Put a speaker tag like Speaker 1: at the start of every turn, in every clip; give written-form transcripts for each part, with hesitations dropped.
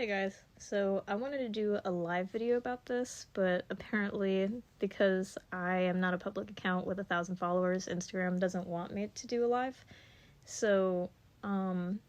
Speaker 1: Hey guys, so I wanted to do a live video about this, but apparently because I am not a public account with 1,000 followers, Instagram doesn't want me to do a live. So, I'm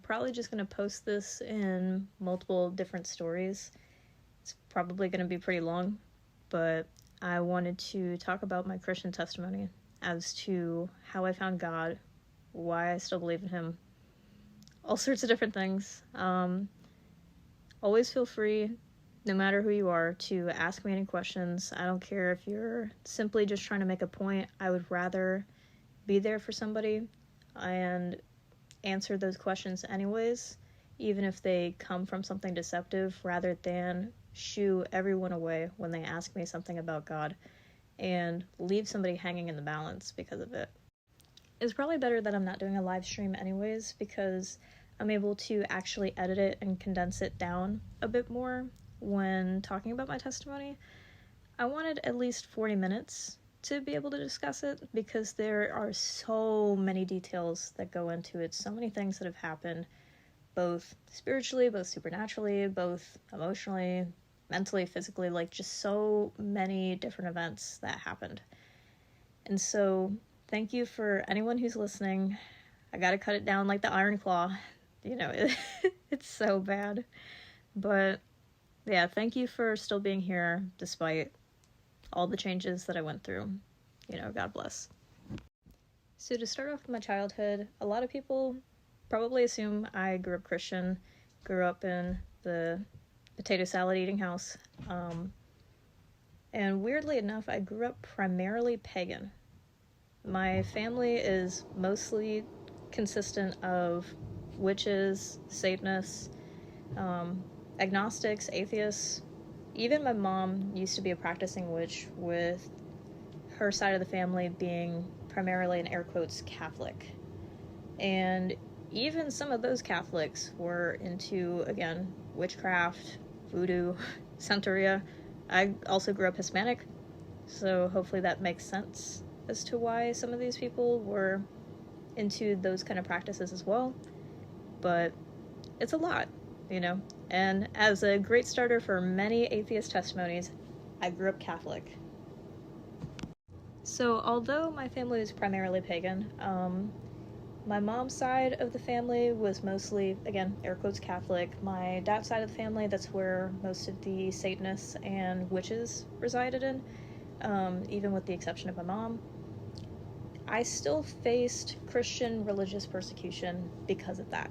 Speaker 1: probably just gonna post this in multiple different stories. It's probably gonna be pretty long, but I wanted to talk about my Christian testimony as to how I found God, why I still believe in Him, all sorts of different things. Always feel free, no matter who you are, to ask me any questions. I don't care if you're simply just trying to make a point. I would rather be there for somebody and answer those questions anyways, even if they come from something deceptive, rather than shoo everyone away when they ask me something about God and leave somebody hanging in the balance because of it. It's probably better that I'm not doing a live stream anyways, because I'm able to actually edit it and condense it down a bit more when talking about my testimony. I wanted at least 40 minutes to be able to discuss it because there are so many details that go into it, so many things that have happened, both spiritually, both supernaturally, both emotionally, mentally, physically, like just so many different events that happened. And so, thank you for anyone who's listening. I gotta cut it down like the Iron Claw. It's so bad. But yeah, thank you for still being here despite all the changes that I went through. God bless. So to start off with my childhood, a lot of people probably assume I grew up Christian, grew up in the potato salad eating house. And weirdly enough, I grew up primarily pagan. My family is mostly consistent of witches, Satanists, agnostics, atheists. Even my mom used to be a practicing witch, with her side of the family being primarily, in air quotes, Catholic. And even some of those Catholics were into, again, witchcraft, voodoo, Santeria. I also grew up Hispanic, so hopefully that makes sense as to why some of these people were into those kind of practices as well. But it's a lot, And as a great starter for many atheist testimonies, I grew up Catholic. So although my family was primarily pagan, my mom's side of the family was mostly, again, air quotes, Catholic. My dad's side of the family, that's where most of the Satanists and witches resided in, even with the exception of my mom. I still faced Christian religious persecution because of that,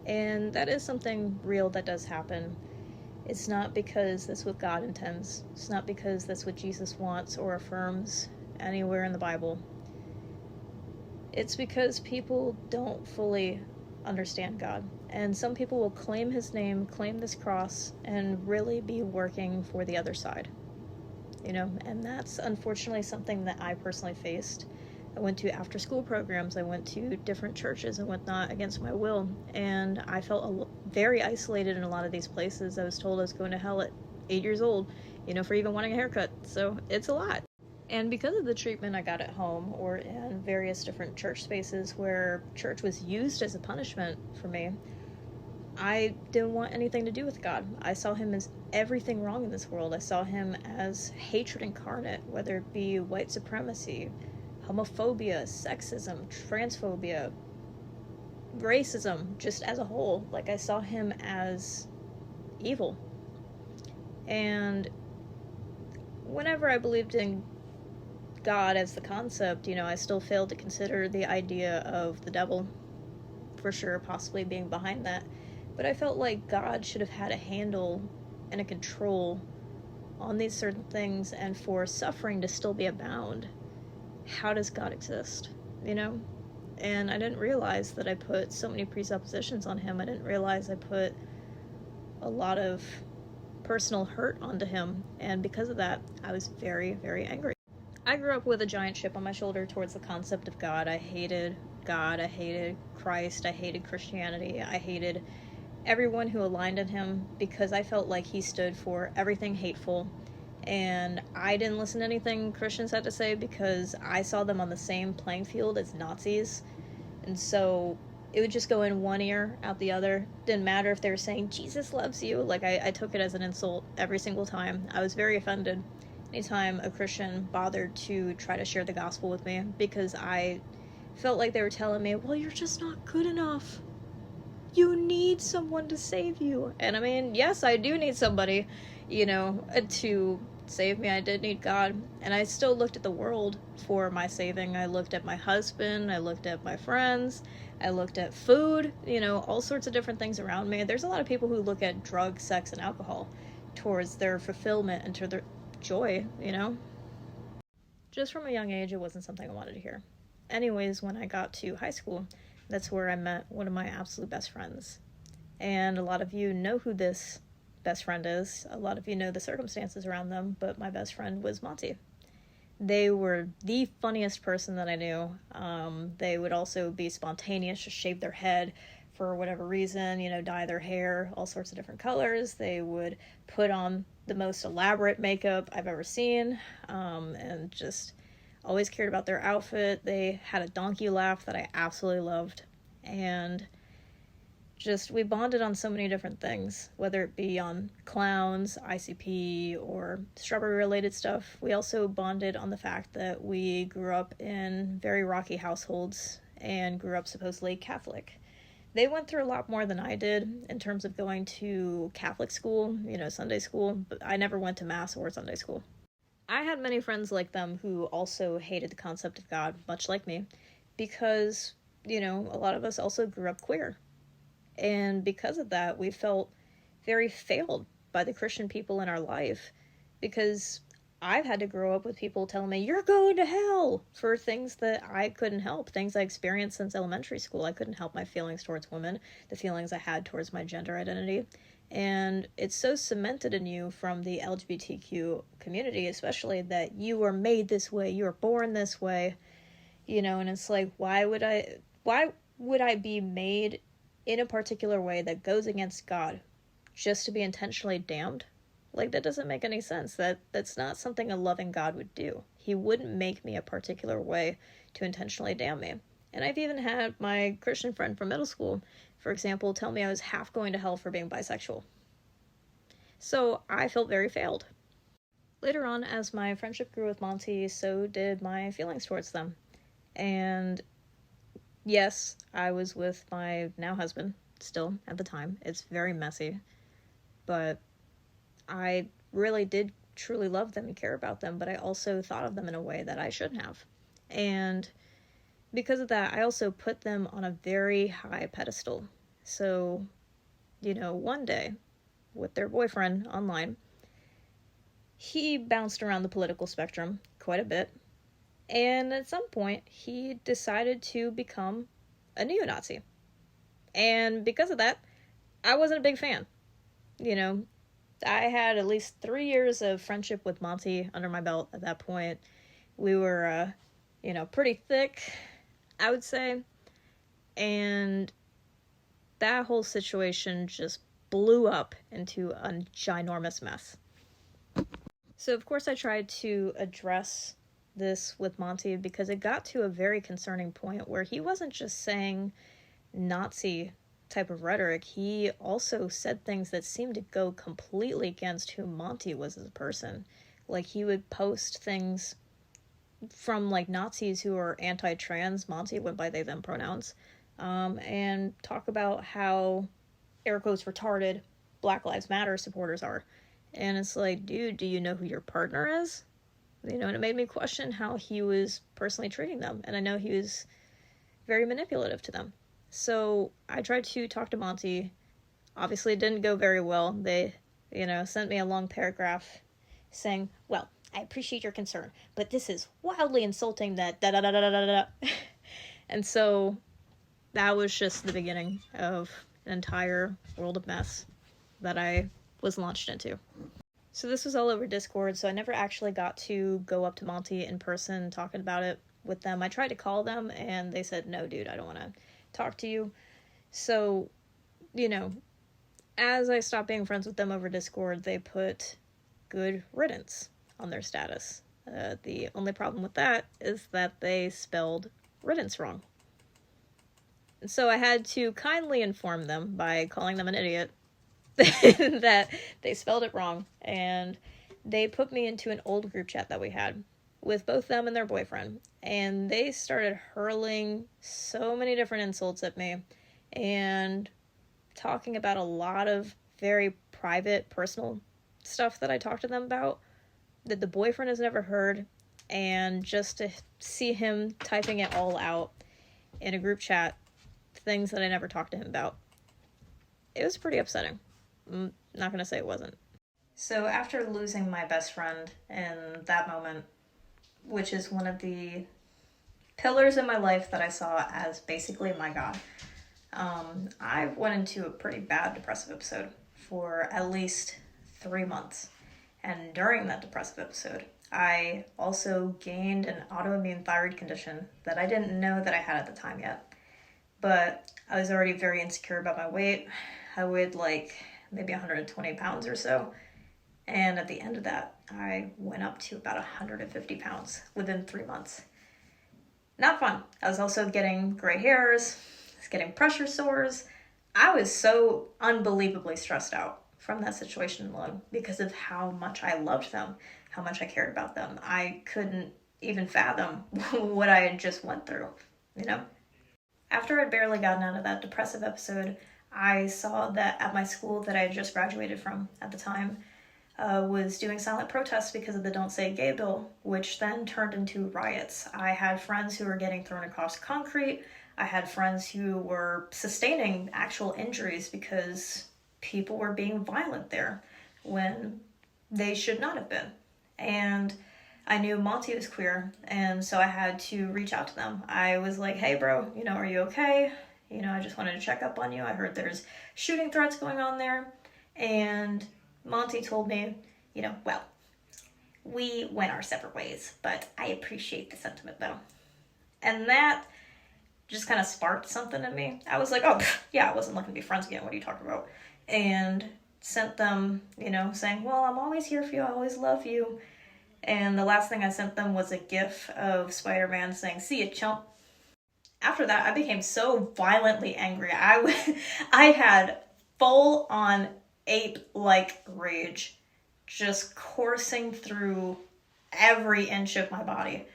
Speaker 1: And that is something real that does happen. It's not because that's what God intends. It's not because that's what Jesus wants or affirms anywhere in the Bible. It's because people don't fully understand God. And some people will claim His name, claim this cross, and really be working for the other side. And that's unfortunately something that I personally faced. I went to after-school programs, I went to different churches and whatnot against my will, and I felt very isolated in a lot of these places. I was told I was going to hell at 8 years old, for even wanting a haircut, so it's a lot. And because of the treatment I got at home or in various different church spaces where church was used as a punishment for me, I didn't want anything to do with God. I saw Him as everything wrong in this world. I saw Him as hatred incarnate, whether it be white supremacy, homophobia, sexism, transphobia, racism, just as a whole. Like, I saw Him as evil. And whenever I believed in God as the concept, I still failed to consider the idea of the devil, for sure, possibly being behind that. But I felt like God should have had a handle and a control on these certain things, and for suffering to still be abound, how does God exist, And I didn't realize that I put so many presuppositions on Him. I didn't realize I put a lot of personal hurt onto Him, and because of that, I was very, very angry. I grew up with a giant chip on my shoulder towards the concept of God. I hated God, I hated Christ, I hated Christianity, I hated everyone who aligned in Him, because I felt like He stood for everything hateful, and I didn't listen to anything Christians had to say because I saw them on the same playing field as Nazis. And so it would just go in one ear, out the other. Didn't matter if they were saying, Jesus loves you. Like, I took it as an insult every single time. I was very offended anytime a Christian bothered to try to share the gospel with me, because I felt like they were telling me, well, you're just not good enough. You need someone to save you. And I mean, yes, I do need somebody, to save me. I did need God. And I still looked at the world for my saving. I looked at my husband. I looked at my friends. I looked at food, all sorts of different things around me. There's a lot of people who look at drugs, sex, and alcohol towards their fulfillment and to their joy, Just from a young age, it wasn't something I wanted to hear. Anyways, when I got to high school, that's where I met one of my absolute best friends. And a lot of you know who this best friend is. A lot of you know the circumstances around them, but my best friend was Monty. They were the funniest person that I knew. They would also be spontaneous, just shave their head for whatever reason, dye their hair, all sorts of different colors. They would put on the most elaborate makeup I've ever seen, and just always cared about their outfit. They had a donkey laugh that I absolutely loved. And just, we bonded on so many different things, whether it be on clowns, ICP, or strawberry-related stuff. We also bonded on the fact that we grew up in very rocky households and grew up supposedly Catholic. They went through a lot more than I did in terms of going to Catholic school, Sunday school, but I never went to Mass or Sunday school. I had many friends like them who also hated the concept of God, much like me, because, a lot of us also grew up queer. And because of that, we felt very failed by the Christian people in our life, because I've had to grow up with people telling me, you're going to hell, for things that I couldn't help, things I experienced since elementary school. I couldn't help my feelings towards women, the feelings I had towards my gender identity. And it's so cemented in you from the LGBTQ community, especially, that you were made this way, you were born this way, and it's like, why would I be made in a particular way that goes against God just to be intentionally damned? Like, that doesn't make any sense. That's not something a loving God would do. He wouldn't make me a particular way to intentionally damn me. And I've even had my Christian friend from middle school, for example, tell me I was half going to hell for being bisexual. So I felt very failed. Later on, as my friendship grew with Monty, so did my feelings towards them. And yes, I was with my now husband, still, at the time. It's very messy. But I really did truly love them and care about them, but I also thought of them in a way that I shouldn't have. And because of that, I also put them on a very high pedestal. So, one day, with their boyfriend online, he bounced around the political spectrum quite a bit. And at some point, he decided to become a neo-Nazi. And because of that, I wasn't a big fan. I had at least 3 years of friendship with Monty under my belt at that point. We were, pretty thick, I would say. And that whole situation just blew up into a ginormous mess. So, of course, I tried to address this with Monty, because it got to a very concerning point where he wasn't just saying Nazi type of rhetoric. He also said things that seemed to go completely against who Monty was as a person. Like, he would post things from, like, Nazis who are anti-trans. Monty went by they, them pronouns. And talk about how, air quotes, retarded Black Lives Matter supporters are. And it's like, dude, do you know who your partner is? And it made me question how he was personally treating them. And I know he was very manipulative to them. So I tried to talk to Monty. Obviously, it didn't go very well. They, sent me a long paragraph saying, well, I appreciate your concern, but this is wildly insulting that da-da-da-da-da-da. And so that was just the beginning of an entire world of mess that I was launched into. So this was all over Discord, so I never actually got to go up to Monty in person talking about it with them. I tried to call them, and they said, no, dude, I don't want to talk to you. So, as I stopped being friends with them over Discord, they put good riddance on their status. The only problem with that is that they spelled riddance wrong. So I had to kindly inform them by calling them an idiot that they spelled it wrong, and they put me into an old group chat that we had with both them and their boyfriend, and they started hurling so many different insults at me and talking about a lot of very private, personal stuff that I talked to them about that the boyfriend has never heard, and just to see him typing it all out in a group chat, things that I never talked to him about. It was pretty upsetting. I'm not gonna say it wasn't. So after losing my best friend in that moment, which is one of the pillars in my life that I saw as basically my God, I went into a pretty bad depressive episode for at least 3 months. And during that depressive episode, I also gained an autoimmune thyroid condition that I didn't know that I had at the time yet. But I was already very insecure about my weight. I weighed like maybe 120 pounds or so. And at the end of that, I went up to about 150 pounds within 3 months. Not fun. I was also getting gray hairs. I was getting pressure sores. I was so unbelievably stressed out from that situation alone because of how much I loved them, how much I cared about them. I couldn't even fathom what I had just went through, you know? After I'd barely gotten out of that depressive episode, I saw that at my school that I had just graduated from at the time was doing silent protests because of the Don't Say Gay bill, which then turned into riots. I had friends who were getting thrown across concrete. I had friends who were sustaining actual injuries because people were being violent there when they should not have been. And I knew Monty was queer, and so I had to reach out to them. I was like, hey bro, are you okay? I just wanted to check up on you. I heard there's shooting threats going on there. And Monty told me, well, we went our separate ways, but I appreciate the sentiment though. And that just kind of sparked something in me. I was like, oh, yeah, I wasn't looking to be friends again. What are you talking about? And sent them, saying, well, I'm always here for you. I always love you. And the last thing I sent them was a gif of Spider-Man saying, see ya, chump. After that, I became so violently angry. I had full-on ape-like rage just coursing through every inch of my body.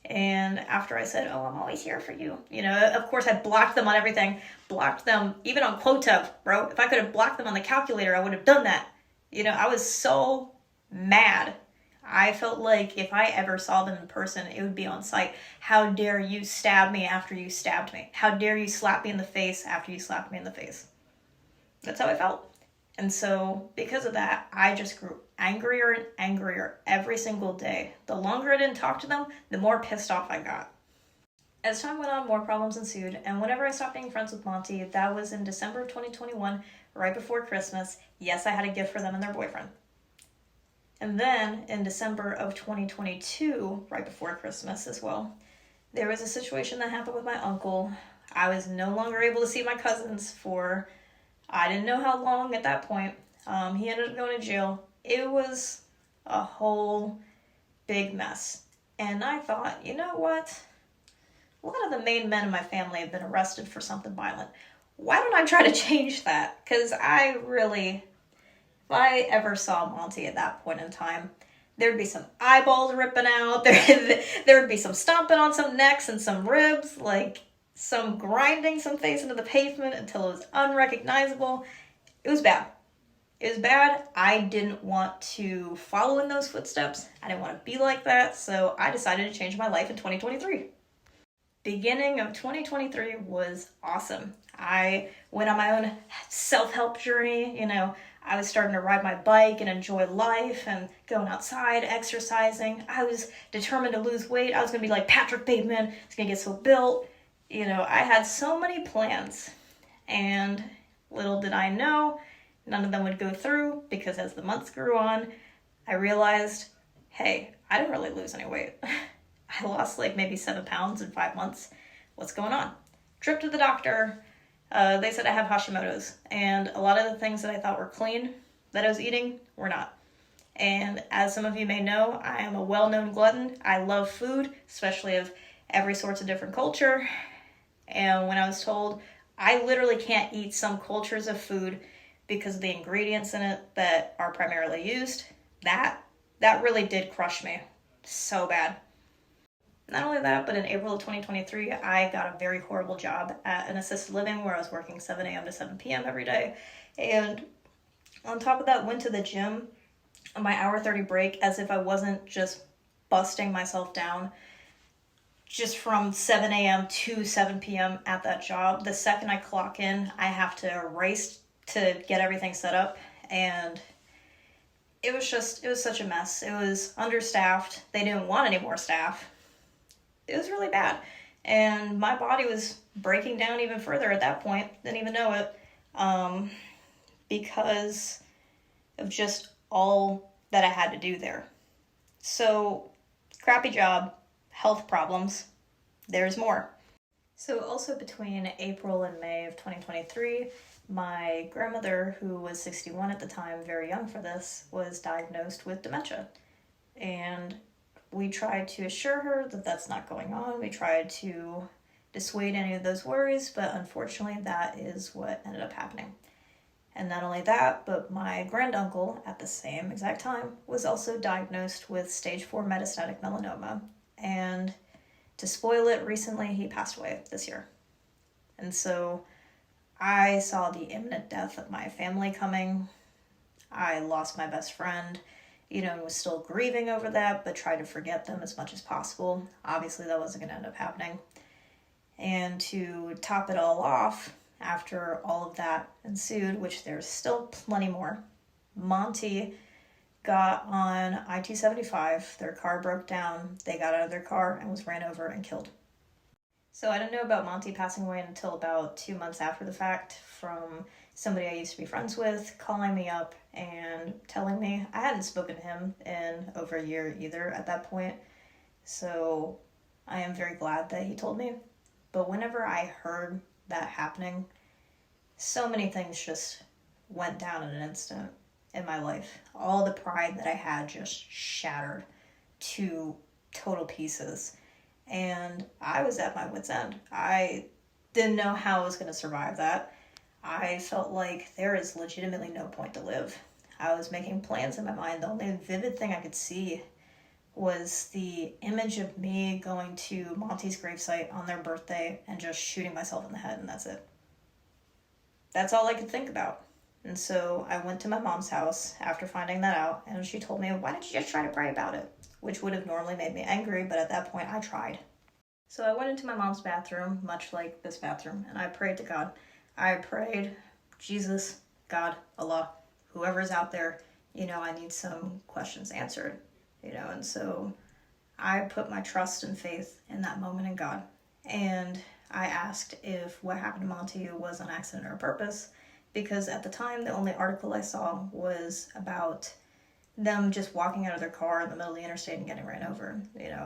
Speaker 1: And after I said, oh, I'm always here for you, of course I blocked them on everything. Blocked them even on Quotev, bro. If I could have blocked them on the calculator, I would have done that. I was so mad. I felt like if I ever saw them in person, it would be on sight. How dare you stab me after you stabbed me? How dare you slap me in the face after you slapped me in the face? That's how I felt. And so because of that, I just grew angrier and angrier every single day. The longer I didn't talk to them, the more pissed off I got. As time went on, more problems ensued, and whenever I stopped being friends with Monty, that was in December of 2021, right before Christmas. Yes, I had a gift for them and their boyfriend. And then in December of 2022, right before Christmas as well, there was a situation that happened with my uncle. I was no longer able to see my cousins for, I didn't know how long at that point. He ended up going to jail. It was a whole big mess. And I thought, you know what? A lot of the main men in my family have been arrested for something violent. Why don't I try to change that? Because if I ever saw Monty at that point in time, there'd be some eyeballs ripping out. There would be some stomping on some necks and some ribs, like some grinding some face into the pavement until it was unrecognizable. It was bad. It was bad. I didn't want to follow in those footsteps. I didn't want to be like that, so I decided to change my life in 2023. Beginning of 2023 was awesome. I went on my own self-help journey. I was starting to ride my bike and enjoy life and going outside, exercising. I was determined to lose weight. I was going to be like Patrick Bateman. I was going to get so built. I had so many plans. And little did I know, none of them would go through because as the months grew on, I realized, hey, I didn't really lose any weight. I lost like maybe 7 pounds in 5 months. What's going on? Trip to the doctor. They said I have Hashimoto's, and a lot of the things that I thought were clean that I was eating were not. And as some of you may know, I am a well-known glutton. I love food, especially of every sorts of different culture. And when I was told, I literally can't eat some cultures of food because of the ingredients in it that are primarily used. That really did crush me so bad. Not only that, but in April of 2023, I got a very horrible job at an assisted living where I was working 7 a.m. to 7 p.m. every day. And on top of that, went to the gym on my hour 30 break as if I wasn't just busting myself down just from 7 a.m. to 7 p.m. at that job. The second I clock in, I have to race to get everything set up. And it was such a mess. It was understaffed. They didn't want any more staff. It was really bad. And my body was breaking down even further at that point. Didn't even know it. Because of just all that I had to do there. So, crappy job, health problems, there's more. So also between April and May of 2023, my grandmother, who was 61 at the time, very young for this, was diagnosed with dementia. And we tried to assure her that that's not going on. We tried to dissuade any of those worries, but unfortunately that is what ended up happening. And not only that, but my granduncle at the same exact time was also diagnosed with stage 4 metastatic melanoma. And to spoil it, recently he passed away this year. And so I saw the imminent death of my family coming. I lost my best friend, and was still grieving over that, but tried to forget them as much as possible. Obviously, that wasn't going to end up happening. And to top it all off, after all of that ensued, which there's still plenty more, Monty got on I-275, their car broke down, they got out of their car and was ran over and killed. So I didn't know about Monty passing away until about 2 months after the fact from somebody I used to be friends with calling me up and telling me. I hadn't spoken to him in over a year either at that point, so I am very glad that he told me. But whenever I heard that happening, so many things just went down in an instant in my life. All the pride that I had just shattered to total pieces. And I was at my wit's end. I didn't know how I was going to survive that. I felt like there is legitimately no point to live. I was making plans in my mind. The only vivid thing I could see was the image of me going to Monty's gravesite on their birthday and just shooting myself in the head, and that's it. That's all I could think about. And so I went to my mom's house after finding that out, and she told me, why don't you just try to pray about it? Which would have normally made me angry, but at that point I tried. So I went into my mom's bathroom, much like this bathroom, and I prayed to God. I prayed, Jesus, God, Allah, whoever's out there, I need some questions answered. And so I put my trust and faith in that moment in God. And I asked if what happened to Monty was an accident or a purpose, because at the time, the only article I saw was about them just walking out of their car in the middle of the interstate and getting ran over.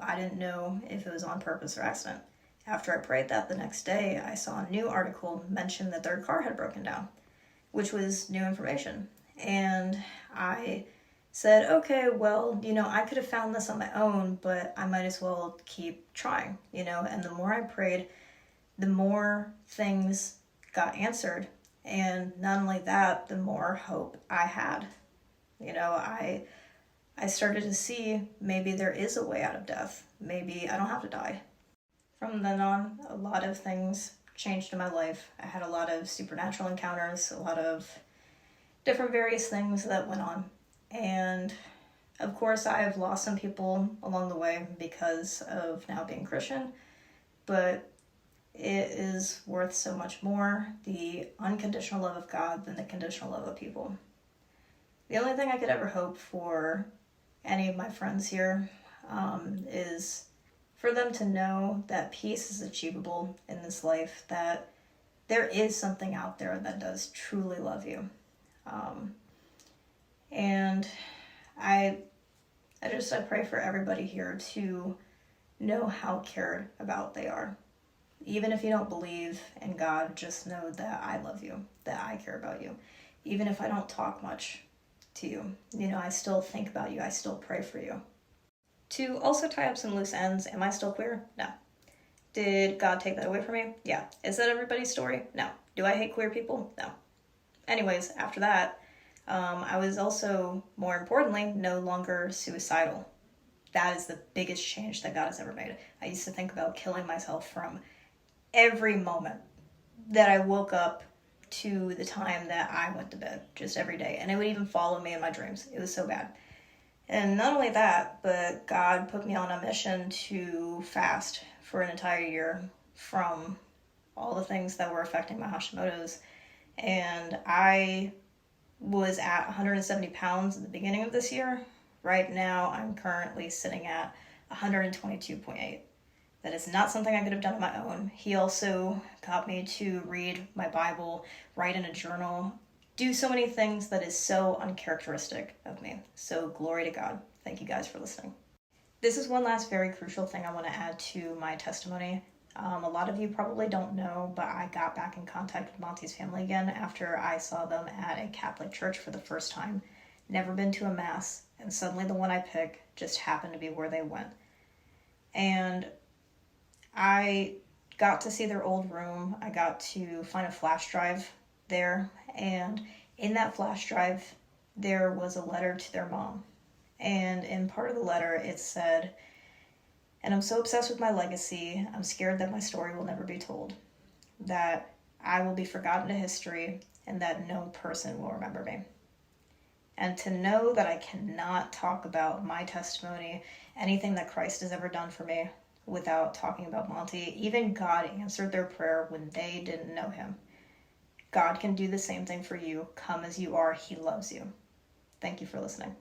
Speaker 1: I didn't know if it was on purpose or accident. After I prayed that the next day, I saw a new article mention that their car had broken down, which was new information. And I said, okay, well, I could have found this on my own, but I might as well keep trying, and the more I prayed, the more things got answered. And not only that, the more hope I had. I started to see maybe there is a way out of death. Maybe I don't have to die. From then on, a lot of things changed in my life. I had a lot of supernatural encounters, a lot of different various things that went on. And of course, I have lost some people along the way because of now being Christian, but it is worth so much more, the unconditional love of God, than the conditional love of people. The only thing I could ever hope for any of my friends here is for them to know that peace is achievable in this life, that there is something out there that does truly love you. And I pray for everybody here to know how cared about they are. Even if you don't believe in God, just know that I love you, that I care about you. Even if I don't talk much to you, I still think about you, I still pray for you. To also tie up some loose ends, am I still queer? No. Did God take that away from me? Yeah. Is that everybody's story? No. Do I hate queer people? No. Anyways, after that, I was also, more importantly, no longer suicidal. That is the biggest change that God has ever made. I used to think about killing myself from every moment that I woke up to the time that I went to bed, just every day. And it would even follow me in my dreams. It was so bad. And not only that, but God put me on a mission to fast for an entire year from all the things that were affecting my Hashimoto's. And I was at 170 pounds at the beginning of this year. Right now, I'm currently sitting at 122.8. That is not something I could have done on my own. He also got me to read my Bible, write in a journal, do so many things that is so uncharacteristic of me. So glory to God. Thank you guys for listening. This is one last very crucial thing I want to add to my testimony. A lot of you probably don't know, but I got back in contact with Monty's family again after I saw them at a Catholic church for the first time. Never been to a mass, and suddenly the one I picked just happened to be where they went. And I got to see their old room. I got to find a flash drive there, and in that flash drive, there was a letter to their mom. And in part of the letter, it said, "And I'm so obsessed with my legacy, I'm scared that my story will never be told, that I will be forgotten to history, and that no person will remember me." And to know that I cannot talk about my testimony, anything that Christ has ever done for me, without talking about Monty. Even God answered their prayer when they didn't know him. God can do the same thing for you. Come as you are. He loves you. Thank you for listening.